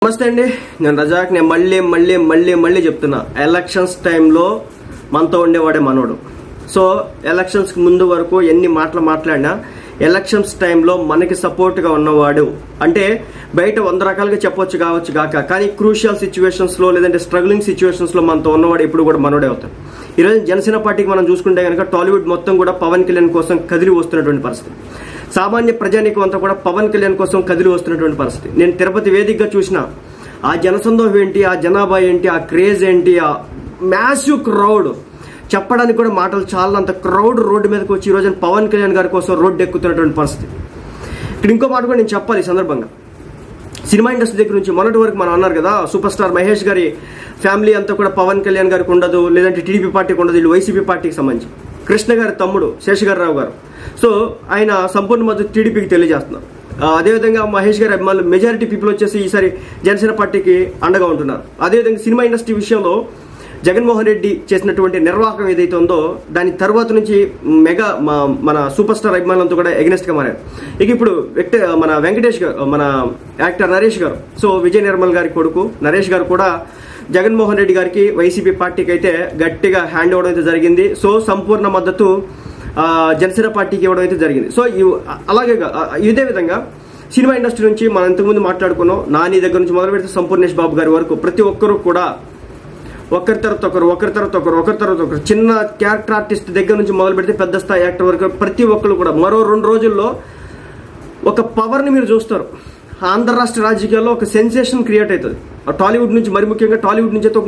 నమస్తే అండి, నేను రజాక్. నేను మళ్ళీ చెప్తున్నా, ఎలక్షన్స్ టైంలో మనతో ఉండేవాడే మనోడు. సో ఎలక్షన్స్ ముందు వరకు ఎన్ని మాటలు మాట్లాడినా ఎలక్షన్స్ టైంలో మనకి సపోర్ట్గా ఉన్నవాడు అంటే బయట 100 రకాలుగా చెప్పొచ్చు కావచ్చు కాక, కానీ క్రూషియల్ సిచ్యువేషన్స్లో లేదంటే స్ట్రగ్లింగ్ సిచ్యువేషన్స్లో మనతో ఉన్నవాడు ఇప్పుడు కూడా మనోడే అవుతాడు. ఈరోజు జనసేన పార్టీకి మనం చూసుకుంటే కనుక టాలీవుడ్ మొత్తం కూడా పవన్ కళ్యాణ్ కోసం కదిలి వస్తున్నటువంటి పరిస్థితి. సామాన్య ప్రజానీకం అంతా కూడా పవన్ కళ్యాణ్ కోసం కదిలి వస్తున్నటువంటి పరిస్థితి. నేను తిరుపతి వేదికగా చూసిన ఆ జనసందోహం ఏంటి, ఆ జనాభా ఏంటి, ఆ క్రేజ్ ఏంటి, ఆ మ్యాసివ్ క్రౌడ్ చెప్పడానికి కూడా మాటలు చాలా. అంత క్రౌడ్ రోడ్డు మీదకి వచ్చి ఈరోజు పవన్ కళ్యాణ్ గారి కోసం రోడ్డు ఎక్కుతున్నటువంటి పరిస్థితి. ఇక్కడ ఇంకో మాట కూడా నేను చెప్పాలి ఈ సందర్భంగా. సినిమా ఇండస్ట్రీ దగ్గర నుంచి మొన్నటి వరకు మనం అన్నారు కదా, సూపర్ స్టార్ మహేష్ గారి ఫ్యామిలీ అంతా కూడా పవన్ కళ్యాణ్ గారికి ఉండదు, లేదంటే టీడీపీ పార్టీకి ఉండదు, వీళ్ళు వైసీపీ పార్టీకి సంబంధించి. కృష్ణ గారి తమ్ముడు శేషగారరావు గారు, సో ఆయన సంపూర్ణ మద్దతు టీడీపీకి తెలియజేస్తున్నారు. అదేవిధంగా మహేష్ గారి అభిమానులు మెజారిటీ పీపుల్ వచ్చేసి ఈసారి జనసేన పార్టీకి అండగా ఉంటున్నారు. అదేవిధంగా సినిమా ఇండస్ట్రీ విషయంలో జగన్మోహన్ రెడ్డి చేసినటువంటి నిర్వాహకం ఏదైతే ఉందో దాని తర్వాత నుంచి మెగా మన సూపర్ స్టార్ అభిమానులంతా కూడా ఎగనెస్ట్ గా మారారు. ఇక ఇప్పుడు మన వెంకటేష్ గారు, మన యాక్టర్ నరేష్ గారు, సో విజయ్ నిర్మల్ గారి కొడుకు నరేష్ గారు కూడా జగన్మోహన్ రెడ్డి గారికి వైసీపీ పార్టీకి అయితే గట్టిగా హ్యాండ్ ఇవ్వడం అయితే జరిగింది. సో సంపూర్ణ మద్దతు జనసేన పార్టీకి ఇవ్వడం అయితే జరిగింది. సో అలాగే ఇదే విధంగా సినిమా ఇండస్ట్రీ నుంచి మనం ఇంతకుముందు మాట్లాడుకున్నాం, నాని దగ్గర నుంచి మొదలు పెడితే సంపూర్ణేష్ బాబు గారి వరకు ప్రతి ఒక్కరు కూడా ఒకరి తర్వాత ఒకరు చిన్న క్యారెక్టర్ ఆర్టిస్ట్ దగ్గర నుంచి మొదలు పెడితే పెద్ద స్థాయి యాక్టర్ వరకు ప్రతి ఒక్కరు కూడా మరో 2 రోజుల్లో ఒక పవర్ని మీరు చూస్తారు. ఆంధ్ర రాష్ట్ర రాజకీయాల్లో ఒక సెన్సేషన్ క్రియేట్ అవుతుంది. టాలీవుడ్ నుంచి, మరి ముఖ్యంగా టాలీవుడ్ నుంచి అయితే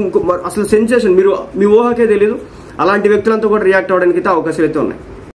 అసలు సెన్సేషన్ మీరు మీ ఊహకే తెలియదు. అలాంటి వ్యక్తులంతా కూడా రియాక్ట్ అవ్వడానికి అయితే అవకాశాలు అయితే ఉన్నాయి.